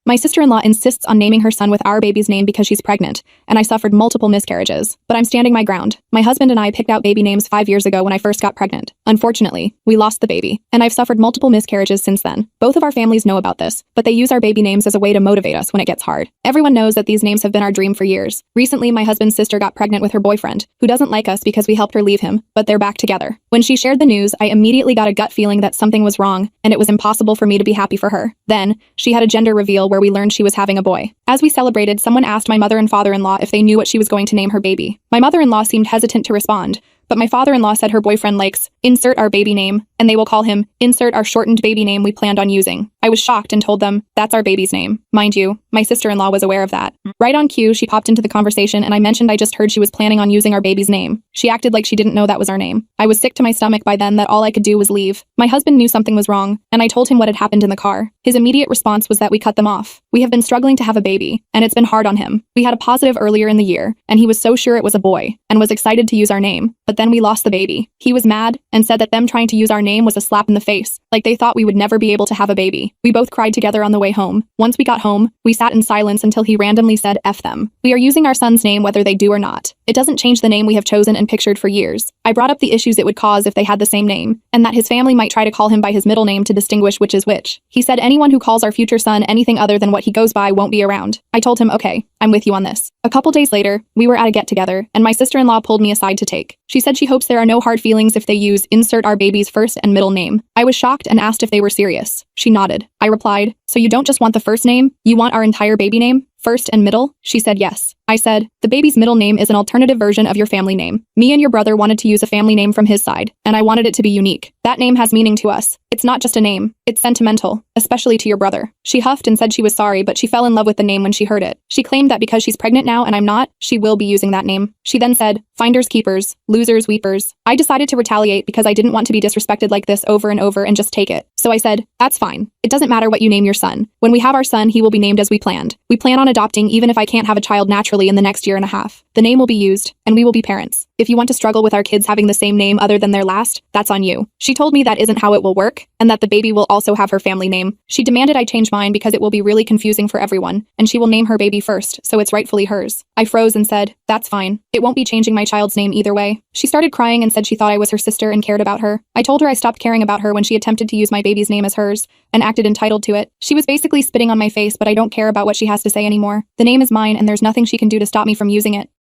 My sister-in-law insists on naming her son with our baby's name because she's pregnant, and I suffered multiple miscarriages. But I'm standing my ground. My husband and I picked out baby names 5 years ago when I first got pregnant. Unfortunately, we lost the baby, and I've suffered multiple miscarriages since then. Both of our families know about this, but they use our baby names as a way to motivate us when it gets hard. Everyone knows that these names have been our dream for years. Recently, my husband's sister got pregnant with her boyfriend, who doesn't like us because we helped her leave him, but they're back together. When she shared the news, I immediately got a gut feeling that something was wrong, and it was impossible for me to be happy for her. Then, she had a gender reveal where we learned she was having a boy. As we celebrated, someone asked my mother and father-in-law if they knew what she was going to name her baby. My mother-in-law seemed hesitant to respond, but my father-in-law said her boyfriend likes insert our baby name, and they will call him insert our shortened baby name we planned on using. I was shocked and told them, that's our baby's name. Mind you, my sister-in-law was aware of that. Right on cue, she popped into the conversation and I mentioned I just heard she was planning on using our baby's name. She acted like she didn't know that was our name. I was sick to my stomach by then that all I could do was leave. My husband knew something was wrong, and I told him what had happened in the car. His immediate response was that we cut them off. We have been struggling to have a baby, and it's been hard on him. We had a positive earlier in the year, and he was so sure it was a boy, and was excited to use our name, but then we lost the baby. He was mad, and said that them trying to use our name was a slap in the face, like they thought we would never be able to have a baby. We both cried together on the way home. Once we got home, we sat in silence until he randomly said, F them. We are using our son's name whether they do or not. It doesn't change the name we have chosen and pictured for years. I brought up the issues it would cause if they had the same name, and that his family might try to call him by his middle name to distinguish which is which. He said anyone who calls our future son anything other than what he goes by won't be around. I told him, okay, I'm with you on this. A couple days later, we were at a get-together, and my sister-in-law pulled me aside to take. She said she hopes there are no hard feelings if they use insert our baby's first and middle name. I was shocked and asked if they were serious. She nodded. I replied, so you don't just want the first name, you want our entire baby name? First and middle? She said yes. I said, the baby's middle name is an alternative version of your family name. Me and your brother wanted to use a family name from his side, and I wanted it to be unique. That name has meaning to us. It's not just a name. It's sentimental, especially to your brother. She huffed and said she was sorry, but she fell in love with the name when she heard it. She claimed that because she's pregnant now and I'm not, she will be using that name. She then said, finders keepers, losers weepers. I decided to retaliate because I didn't want to be disrespected like this over and over and just take it. So I said, that's fine. It doesn't matter what you name your son. When we have our son, he will be named as we planned. We plan on adopting even if I can't have a child naturally in the next year and a half. The name will be used, and we will be parents. If you want to struggle with our kids having the same name other than their last, that's on you. She told me that isn't how it will work, and that the baby will also have her family name. She demanded I change mine because it will be really confusing for everyone, and she will name her baby first, so it's rightfully hers. I froze and said, that's fine. It won't be changing my child's name either way. She started crying and said she thought I was her sister and cared about her. I told her I stopped caring about her when she attempted to use my baby's name as hers, and acted entitled to it. She was basically spitting on my face, but I don't care about what she has to say anymore. The name is mine, and there's nothing she can do to stop me from using it.